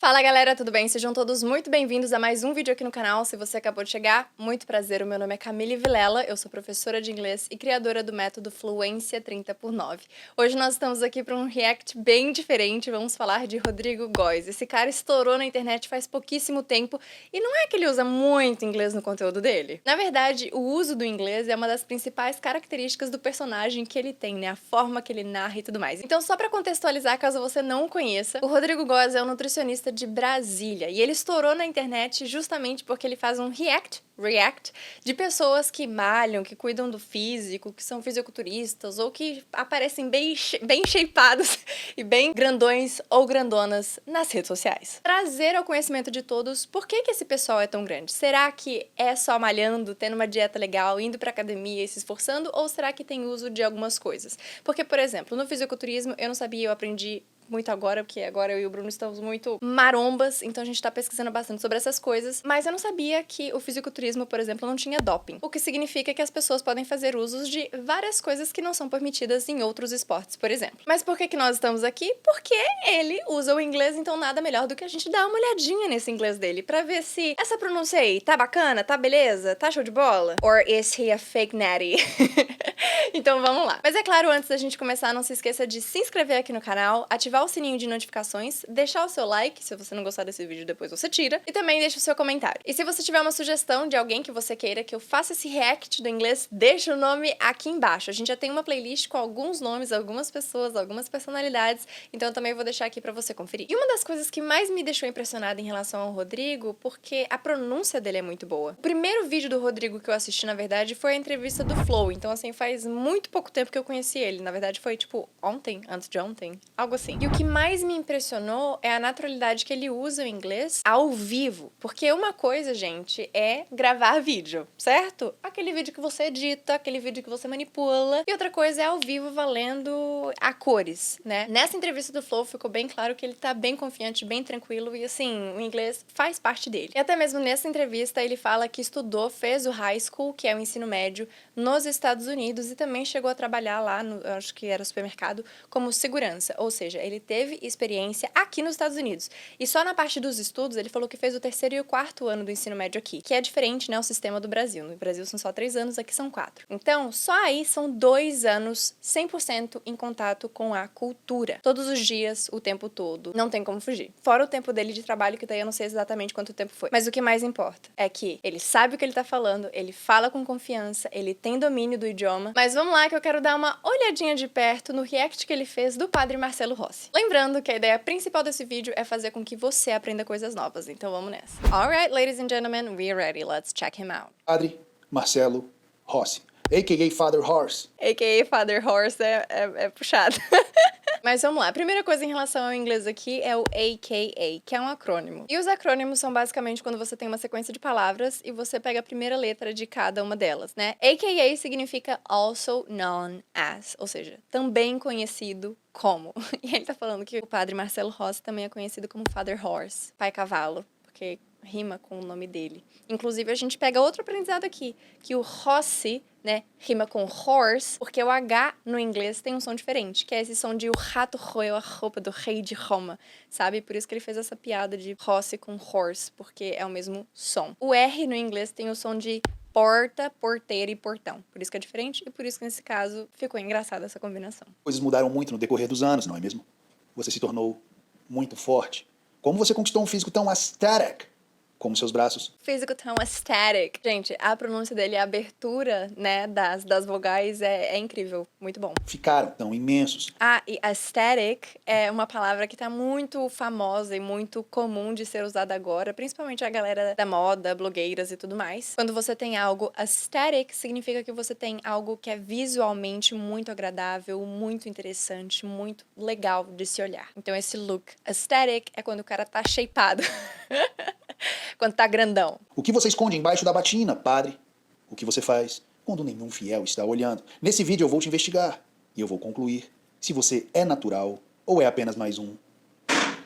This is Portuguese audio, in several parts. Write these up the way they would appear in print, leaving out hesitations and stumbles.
Fala galera, tudo bem? Sejam todos muito bem-vindos a mais um vídeo aqui no canal. Se você acabou de chegar, muito prazer, o meu nome é Camille Vilela, eu sou professora de inglês e criadora do método Fluência 30x9. Hoje nós estamos aqui para um react bem diferente, vamos falar de Rodrigo Góes. Esse cara estourou na internet faz pouquíssimo tempo e não é que ele usa muito inglês no conteúdo dele. Na verdade, o uso do inglês é uma das principais características do personagem que ele tem, né? A forma que ele narra e tudo mais. Então, só para contextualizar, caso você não o conheça, o Rodrigo Góes é um nutricionista de Brasília e ele estourou na internet justamente porque ele faz um react de pessoas que malham, que cuidam do físico, que são fisiculturistas ou que aparecem bem shapeados e bem grandões ou grandonas nas redes sociais. Trazer ao conhecimento de todos por que esse pessoal é tão grande. Será que é só malhando, tendo uma dieta legal, indo pra academia e se esforçando, ou será que tem uso de algumas coisas? Porque, por exemplo, no fisiculturismo eu não sabia, eu aprendi muito agora, porque agora eu e o Bruno estamos muito marombas, então a gente tá pesquisando bastante sobre essas coisas, mas eu não sabia que o fisiculturismo, por exemplo, não tinha doping, o que significa que as pessoas podem fazer usos de várias coisas que não são permitidas em outros esportes, por exemplo. Mas por que nós estamos aqui? Porque ele usa o inglês, então nada melhor do que a gente dar uma olhadinha nesse inglês dele, pra ver se essa pronúncia aí tá bacana, tá beleza, tá show de bola? Or is he a fake natty? Então vamos lá. Mas é claro, antes da gente começar, não se esqueça de se inscrever aqui no canal, ativar o sininho de notificações, deixar o seu like, se você não gostar desse vídeo depois você tira, e também deixa o seu comentário. E se você tiver uma sugestão de alguém que você queira que eu faça esse react do inglês, deixa o nome aqui embaixo. A gente já tem uma playlist com alguns nomes, algumas pessoas, algumas personalidades, então eu também vou deixar aqui pra você conferir. E uma das coisas que mais me deixou impressionada em relação ao Rodrigo, porque a pronúncia dele é muito boa. O primeiro vídeo do Rodrigo que eu assisti, na verdade, foi a entrevista do Flow, então assim, faz muito pouco tempo que eu conheci ele. Na verdade, foi tipo ontem, antes de ontem, algo assim. E o que mais me impressionou é a naturalidade que ele usa o inglês ao vivo. Porque uma coisa, gente, é gravar vídeo, certo? Aquele vídeo que você edita, aquele vídeo que você manipula. E outra coisa é ao vivo valendo a cores, né? Nessa entrevista do Flow ficou bem claro que ele tá bem confiante, bem tranquilo e assim, o inglês faz parte dele. E até mesmo nessa entrevista ele fala que estudou, fez o high school, que é o ensino médio, nos Estados Unidos e também chegou a trabalhar lá, eu acho que era supermercado, como segurança. Ou seja, ele teve experiência aqui nos Estados Unidos. E só na parte dos estudos, ele falou que fez o 3º e o 4º ano do ensino médio aqui, que é diferente, né, o sistema do Brasil. No Brasil são só 3 anos, aqui são 4. Então, só aí são 2 anos 100% em contato com a cultura. Todos os dias, o tempo todo. Não tem como fugir. Fora o tempo dele de trabalho, que daí eu não sei exatamente quanto tempo foi. Mas o que mais importa é que ele sabe o que ele tá falando, ele fala com confiança, ele tem domínio do idioma. Mas vamos lá que eu quero dar uma olhadinha de perto no react que ele fez do Padre Marcelo Rossi. Lembrando que a ideia principal desse vídeo é fazer com que você aprenda coisas novas, então vamos nessa. Alright, ladies and gentlemen, we're ready. Let's check him out. Padre Marcelo Rossi, a.k.a. Father Horse. A.k.a. Father Horse é puxado. Mas vamos lá, a primeira coisa em relação ao inglês aqui é o AKA, que é um acrônimo. E os acrônimos são basicamente quando você tem uma sequência de palavras e você pega a primeira letra de cada uma delas, né? AKA significa also known as, ou seja, também conhecido como. E ele tá falando que o padre Marcelo Rossi também é conhecido como Father Horse, pai cavalo, porque rima com o nome dele. Inclusive, a gente pega outro aprendizado aqui, que o Rossi, né, rima com horse, porque o H no inglês tem um som diferente, que é esse som de o rato roeu a roupa do rei de Roma, sabe? Por isso que ele fez essa piada de Rossi com horse, porque é o mesmo som. O R no inglês tem o som de porta, porteira e portão. Por isso que é diferente e por isso que nesse caso ficou engraçada essa combinação. Coisas mudaram muito no decorrer dos anos, não é mesmo? Você se tornou muito forte. Como você conquistou um físico tão aesthetic como seus braços? Físico tão aesthetic. Gente, a pronúncia dele, a abertura, né, das vogais é incrível. Muito bom. Ficaram tão imensos. Ah, e aesthetic é uma palavra que tá muito famosa e muito comum de ser usada agora, principalmente a galera da moda, blogueiras e tudo mais. Quando você tem algo aesthetic, significa que você tem algo que é visualmente muito agradável, muito interessante, muito legal de se olhar. Então esse look aesthetic é quando o cara tá shapeado. Quando tá grandão. O que você esconde embaixo da batina, padre? O que você faz quando nenhum fiel está olhando? Nesse vídeo eu vou te investigar e eu vou concluir se você é natural ou é apenas mais um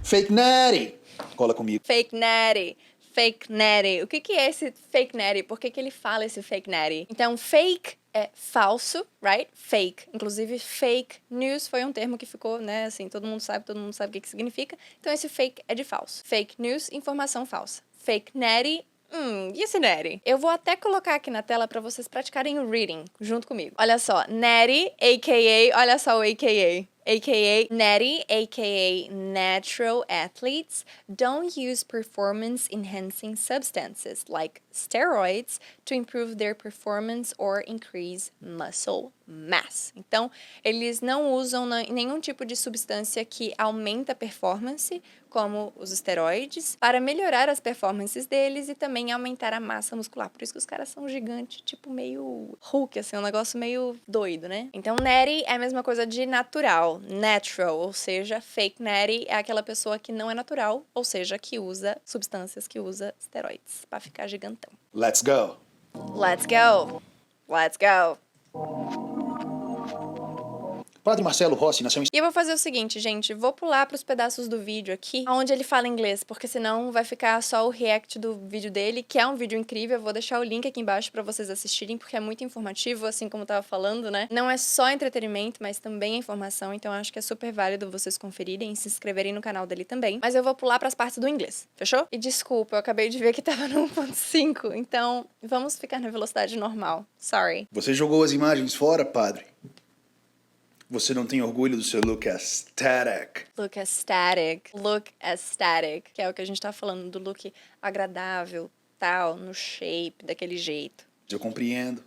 fake natty. Cola comigo. Fake natty. Fake natty. O que é esse fake natty? Por que ele fala esse fake natty? Então, fake é falso, right? Fake. Inclusive, fake news foi um termo que ficou, né, assim, todo mundo sabe o que significa. Então, esse fake é de falso. Fake news, informação falsa. Fake natty, e esse natty? Eu vou até colocar aqui na tela pra vocês praticarem o reading junto comigo. Olha só, natty, a.k.a., olha só o a.k.a., a.k.a. natty, a.k.a. natural athletes, don't use performance-enhancing substances like steroids to improve their performance or increase muscle mass. Então, eles não usam nenhum tipo de substância que aumenta a performance, como os esteroides, para melhorar as performances deles e também aumentar a massa muscular. Por isso que os caras são gigantes, tipo meio Hulk, assim, um negócio meio doido, né? Então, natty é a mesma coisa de natural, natural, ou seja, fake natty é aquela pessoa que não é natural, ou seja, que usa substâncias, que usa esteroides, para ficar gigantão. Let's go. Let's go. Let's go. Padre Marcelo Rossi nasceu em... E eu vou fazer o seguinte, gente, vou pular pros pedaços do vídeo aqui, onde ele fala inglês, porque senão vai ficar só o react do vídeo dele, que é um vídeo incrível. Eu vou deixar o link aqui embaixo pra vocês assistirem, porque é muito informativo, assim como eu tava falando, né? Não é só entretenimento, mas também é informação, então eu acho que é super válido vocês conferirem e se inscreverem no canal dele também. Mas eu vou pular pras partes do inglês, fechou? E desculpa, eu acabei de ver que tava no 1.5, então vamos ficar na velocidade normal. Sorry. Você jogou as imagens fora, padre? Você não tem orgulho do seu look aesthetic? Look aesthetic. Look aesthetic. Que é o que a gente tá falando do look agradável, tal, no shape, daquele jeito. Eu compreendo.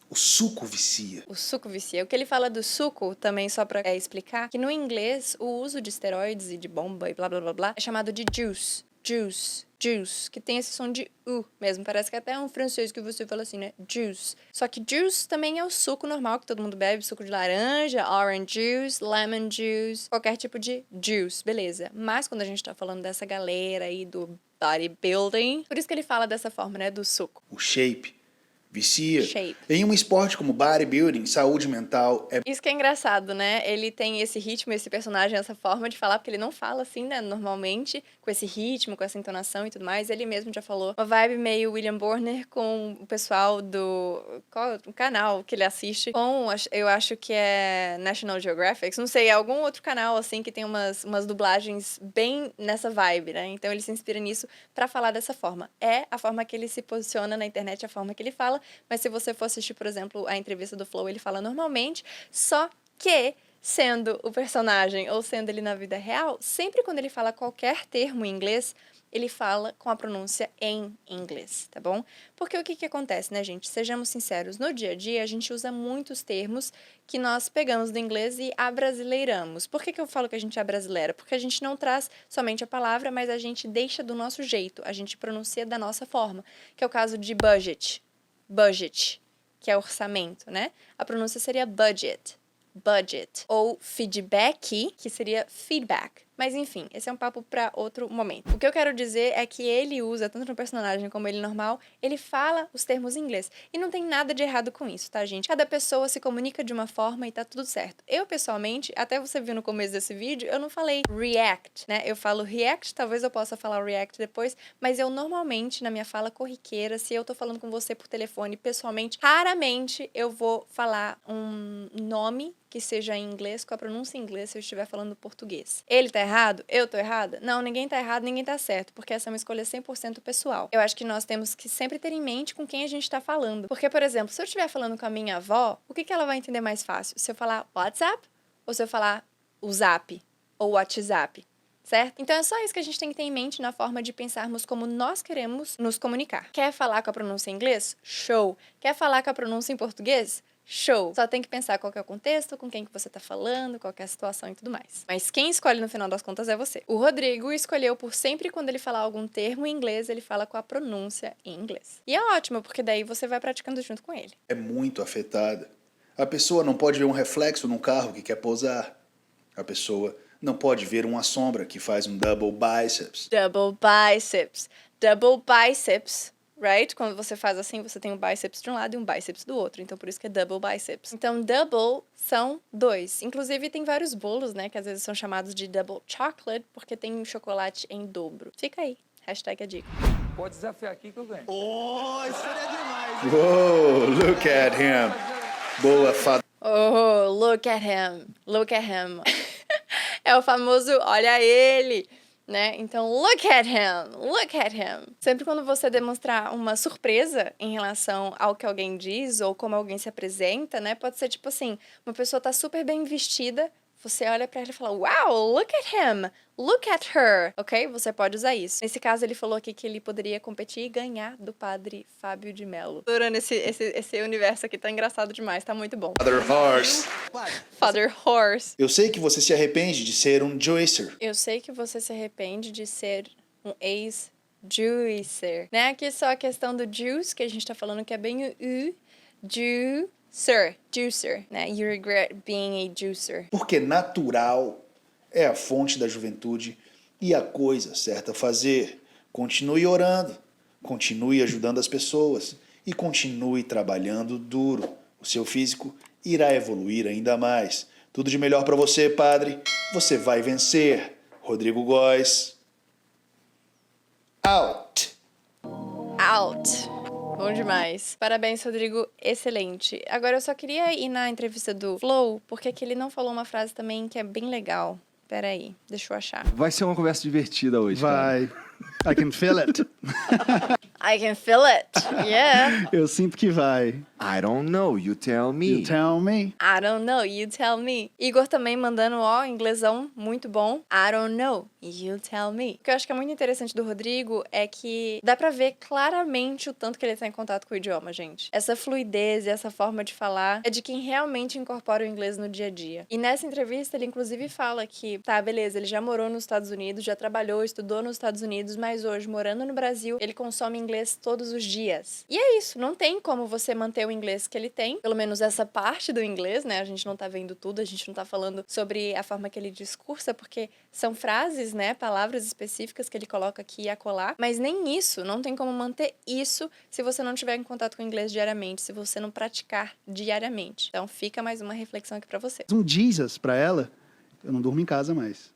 O suco vicia. O suco vicia. O que ele fala do suco, também só pra explicar, que no inglês o uso de esteroides e de bomba e blá blá blá blá é chamado de juice. Juice. Juice, que tem esse som de U mesmo. Parece que até é um francês que você fala assim, né? Juice. Só que juice também é o suco normal que todo mundo bebe. Suco de laranja, orange juice, lemon juice, qualquer tipo de juice, beleza. Mas quando a gente tá falando dessa galera aí do bodybuilding, por isso que ele fala dessa forma, né? Do suco. O shape vicia. Shape. Em um esporte como bodybuilding, saúde mental é... Isso que é engraçado, né? Ele tem esse ritmo, esse personagem, essa forma de falar, porque ele não fala assim, né? Normalmente, com esse ritmo, com essa entonação e tudo mais. Ele mesmo já falou uma vibe meio William Bonner com o pessoal do... Qual o canal que ele assiste? Com, eu acho que é National Geographic. Não sei, algum outro canal, assim, que tem umas dublagens bem nessa vibe, né? Então, ele se inspira nisso pra falar dessa forma. É a forma que ele se posiciona na internet, a forma que ele fala. Mas se você for assistir, por exemplo, a entrevista do Flow, ele fala normalmente, só que, sendo o personagem ou sendo ele na vida real, sempre quando ele fala qualquer termo em inglês, ele fala com a pronúncia em inglês, tá bom? Porque o que acontece, né, gente? Sejamos sinceros, no dia a dia a gente usa muitos termos que nós pegamos do inglês e abrasileiramos. Por que eu falo que a gente abrasileira? Porque a gente não traz somente a palavra, mas a gente deixa do nosso jeito, a gente pronuncia da nossa forma, que é o caso de budget. Budget, que é orçamento, né? A pronúncia seria budget. Budget. Ou feedback, que seria feedback. Mas enfim, esse é um papo para outro momento. O que eu quero dizer é que ele usa, tanto no personagem como ele normal, ele fala os termos em inglês. E não tem nada de errado com isso, tá, gente? Cada pessoa se comunica de uma forma e tá tudo certo. Eu, pessoalmente, até você viu no começo desse vídeo, eu não falei react, né? Eu falo react, talvez eu possa falar react depois, mas eu normalmente, na minha fala corriqueira, se eu tô falando com você por telefone pessoalmente, raramente eu vou falar um nome que seja em inglês, com a pronúncia em inglês, se eu estiver falando português. Ele tá errado? Eu tô errada? Não, ninguém tá errado, ninguém tá certo, porque essa é uma escolha 100% pessoal. Eu acho que nós temos que sempre ter em mente com quem a gente tá falando. Porque, por exemplo, se eu estiver falando com a minha avó, o que ela vai entender mais fácil? Se eu falar WhatsApp ou se eu falar o Zap ou WhatsApp? Certo? Então é só isso que a gente tem que ter em mente na forma de pensarmos como nós queremos nos comunicar. Quer falar com a pronúncia em inglês? Show! Quer falar com a pronúncia em português? Show! Só tem que pensar qual que é o contexto, com quem que você tá falando, qual que é a situação e tudo mais. Mas quem escolhe no final das contas é você. O Rodrigo escolheu por sempre quando ele falar algum termo em inglês, ele fala com a pronúncia em inglês. E é ótimo, porque daí você vai praticando junto com ele. É muito afetada. A pessoa não pode ver um reflexo num carro que quer pousar. A pessoa não pode ver uma sombra que faz um double biceps. Double biceps. Double biceps. Right? Quando você faz assim, você tem um bíceps de um lado e um bíceps do outro. Então, por isso que é double biceps. Então, double são dois. Inclusive, tem vários bolos, né? Que às vezes são chamados de double chocolate, porque tem chocolate em dobro. Fica aí. Hashtag a dica. Pode desafiar aqui que eu ganho. Whoa, look at him. Boa, fada. Oh, look at him, look at him. É o famoso olha ele, né? Então, look at him, look at him. Sempre quando você demonstrar uma surpresa em relação ao que alguém diz ou como alguém se apresenta, né? Pode ser tipo assim, uma pessoa tá super bem vestida, você olha pra ela e fala, wow, look at him, look at her, ok? Você pode usar isso. Nesse caso, ele falou aqui que ele poderia competir e ganhar do padre Fábio de Mello. Adorando esse universo aqui, tá engraçado demais, tá muito bom. Father Horse. Father Horse. Eu sei que você se arrepende de ser um juicer. Eu sei que você se arrepende de ser um ex-juicer. Né? Aqui é só a questão do juice, que a gente tá falando que é bem o juicer, né? You regret being a juicer. Porque natural é a fonte da juventude e a coisa certa a fazer. Continue orando, continue ajudando as pessoas e continue trabalhando duro. O seu físico irá evoluir ainda mais. Tudo de melhor para você, padre. Você vai vencer. Rodrigo Góes. Out. Out. Bom demais. Parabéns, Rodrigo. Excelente. Agora, eu só queria ir na entrevista do Flow, porque aqui ele não falou uma frase também que é bem legal. Pera aí, deixa eu achar. Vai ser uma conversa divertida hoje, cara. Vai. I can feel it. I can feel it. Yeah. Eu sinto que vai. I don't know, you tell me. You tell me. I don't know, you tell me. Igor também mandando, ó, inglesão, muito bom. I don't know, you tell me. O que eu acho que é muito interessante do Rodrigo é que dá pra ver claramente o tanto que ele tá em contato com o idioma, gente. Essa fluidez e essa forma de falar é de quem realmente incorpora o inglês no dia a dia. E nessa entrevista ele inclusive fala que, tá, beleza, ele já morou nos Estados Unidos, já trabalhou, estudou nos Estados Unidos, mas hoje, morando no Brasil, ele consome inglês todos os dias. E é isso, não tem como você manter o inglês que ele tem, pelo menos essa parte do inglês, né? A gente não tá vendo tudo, a gente não tá falando sobre a forma que ele discursa, porque são frases, né? Palavras específicas que ele coloca aqui e acolá, mas nem isso, não tem como manter isso se você não tiver em contato com o inglês diariamente, se você não praticar diariamente. Então fica mais uma reflexão aqui pra você. Um Jesus pra ela, eu não durmo em casa mais.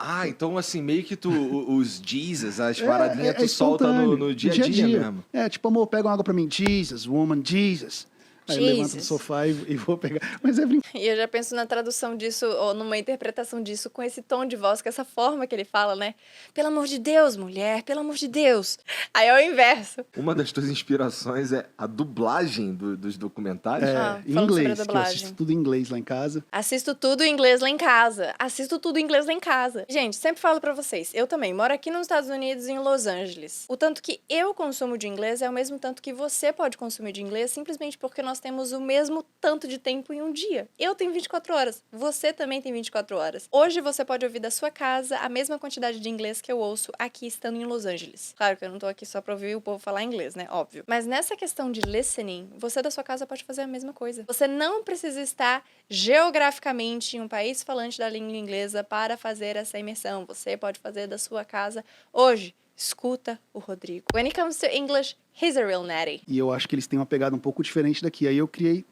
Ah, então assim, meio que os Jesus, as paradinhas, tu solta espontâneo, no dia a dia mesmo. É, tipo, amor, pega uma água pra mim. Jesus, woman, Jesus. Aí eu levanto do sofá e vou pegar. Mas é brincadeira. E eu já penso na tradução disso, ou numa interpretação disso, com esse tom de voz, com essa forma que ele fala, né? Pelo amor de Deus, mulher, pelo amor de Deus. Aí é o inverso. Uma das tuas inspirações é a dublagem dos documentários. Em falando sobre a inglês, que eu dublagem. assisto tudo em inglês lá em casa. Assisto tudo em inglês lá em casa. Assisto tudo em inglês lá em casa. Gente, sempre falo pra vocês, eu também moro aqui nos Estados Unidos, em Los Angeles. O tanto que eu consumo de inglês é o mesmo tanto que você pode consumir de inglês, simplesmente porque nós temos o mesmo tanto de tempo em um dia. Eu tenho 24 horas, você também tem 24 horas. Hoje você pode ouvir da sua casa a mesma quantidade de inglês que eu ouço aqui estando em Los Angeles. Claro que eu não tô aqui só pra ouvir o povo falar inglês, né? Óbvio. Mas nessa questão de listening, você da sua casa pode fazer a mesma coisa. Você não precisa estar geograficamente em um país falante da língua inglesa para fazer essa imersão. Você pode fazer da sua casa hoje. Escuta o Rodrigo. When it comes to English, he's a real natty. E eu acho que eles têm uma pegada um pouco diferente daqui. Aí eu criei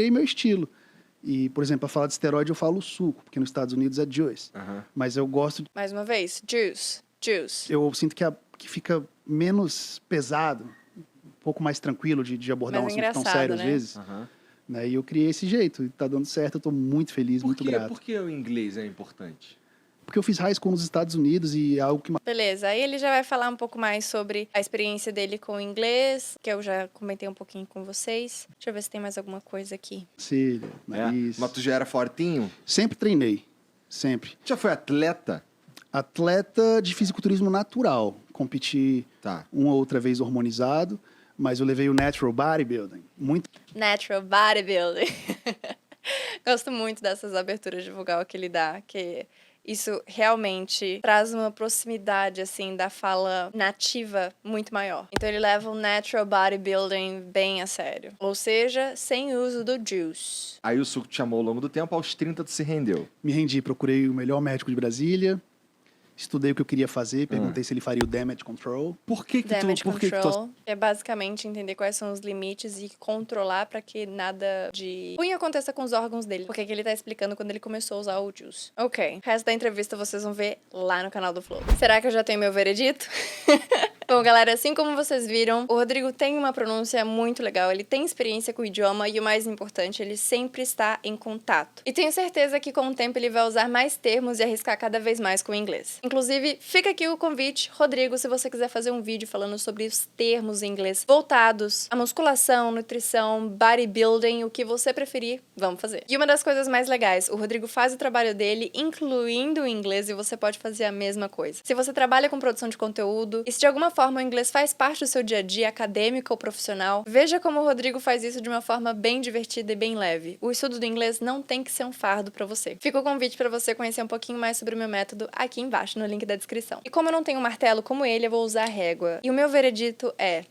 meu estilo. E, por exemplo, para falar de esteroide eu falo suco, porque nos Estados Unidos é juice. Mas eu gosto... Mais uma vez, juice. Eu sinto que fica menos pesado, um pouco mais tranquilo de abordar um assunto tão sério, né? às vezes. Né? E eu criei esse jeito, e tá dando certo, eu tô muito feliz, muito grato. Por que o inglês é importante? Porque eu fiz high school nos Estados Unidos e é algo que... Beleza, aí ele já vai falar um pouco mais sobre a experiência dele com o inglês, que eu já comentei um pouquinho com vocês. Deixa eu ver se tem mais alguma coisa aqui. Cília, nariz... Mas tu já era fortinho? Sempre treinei, sempre. Já foi atleta? Atleta de fisiculturismo natural. Competi uma ou outra vez hormonizado, mas eu levei o natural bodybuilding. Muito... Natural bodybuilding. Gosto muito dessas aberturas de vogal que ele dá, que... Isso realmente traz uma proximidade, assim, da fala nativa muito maior. Então, ele leva o natural bodybuilding bem a sério. Ou seja, sem uso do juice. Aí o suco te chamou ao longo do tempo, aos 30 tu se rendeu. Me rendi, procurei o melhor médico de Brasília, estudei o que eu queria fazer, perguntei se ele faria o damage control. Por que damage tu... control é basicamente entender quais são os limites e controlar para que nada de ruim aconteça com os órgãos dele. Porque que ele tá explicando quando ele começou a usar o juice. Ok. O resto da entrevista vocês vão ver lá no canal do Flow. Será que eu já tenho meu veredito? Bom, galera, assim como vocês viram, o Rodrigo tem uma pronúncia muito legal, ele tem experiência com o idioma e o mais importante, ele sempre está em contato. E tenho certeza que com o tempo ele vai usar mais termos e arriscar cada vez mais com o inglês. Inclusive, fica aqui o convite, Rodrigo, se você quiser fazer um vídeo falando sobre os termos em inglês voltados à musculação, nutrição, bodybuilding, o que você preferir, vamos fazer. E uma das coisas mais legais, o Rodrigo faz o trabalho dele, incluindo o inglês, e você pode fazer a mesma coisa. Se você trabalha com produção de conteúdo, e se de alguma forma o inglês faz parte do seu dia a dia, acadêmico ou profissional, veja como o Rodrigo faz isso de uma forma bem divertida e bem leve. O estudo do inglês não tem que ser um fardo pra você. Fica o convite pra você conhecer um pouquinho mais sobre o meu método aqui embaixo, no link da descrição. E como eu não tenho um martelo como ele, eu vou usar a régua. E o meu veredito é...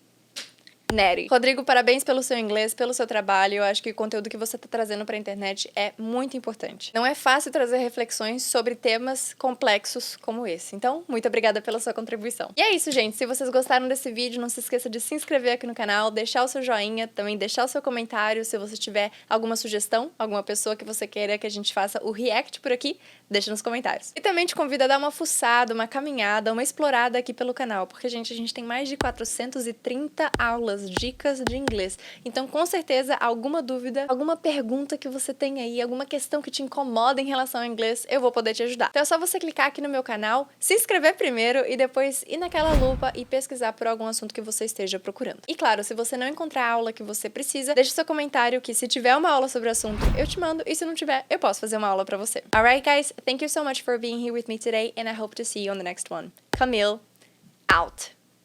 Neri. Rodrigo, parabéns pelo seu inglês, pelo seu trabalho. Eu acho que o conteúdo que você tá trazendo pra internet é muito importante. Não é fácil trazer reflexões sobre temas complexos como esse. Então, muito obrigada pela sua contribuição. E é isso, gente. Se vocês gostaram desse vídeo, não se esqueça de se inscrever aqui no canal, deixar o seu joinha, também deixar o seu comentário. Se você tiver alguma sugestão, alguma pessoa que você queira que a gente faça o react por aqui, deixa nos comentários. E também te convido a dar uma fuçada, uma caminhada, uma explorada aqui pelo canal, porque, gente, a gente tem mais de 430 aulas, dicas de inglês. Então, com certeza, alguma dúvida, alguma pergunta que você tem aí, alguma questão que te incomoda em relação ao inglês, eu vou poder te ajudar. Então é só você clicar aqui no meu canal, se inscrever primeiro e depois ir naquela lupa e pesquisar por algum assunto que você esteja procurando. E claro, se você não encontrar a aula que você precisa, deixa seu comentário que se tiver uma aula sobre o assunto, eu te mando, e se não tiver, eu posso fazer uma aula pra você. Alright, guys? Thank you so much for being here with me today, and I hope to see you on the next one. Camille, out.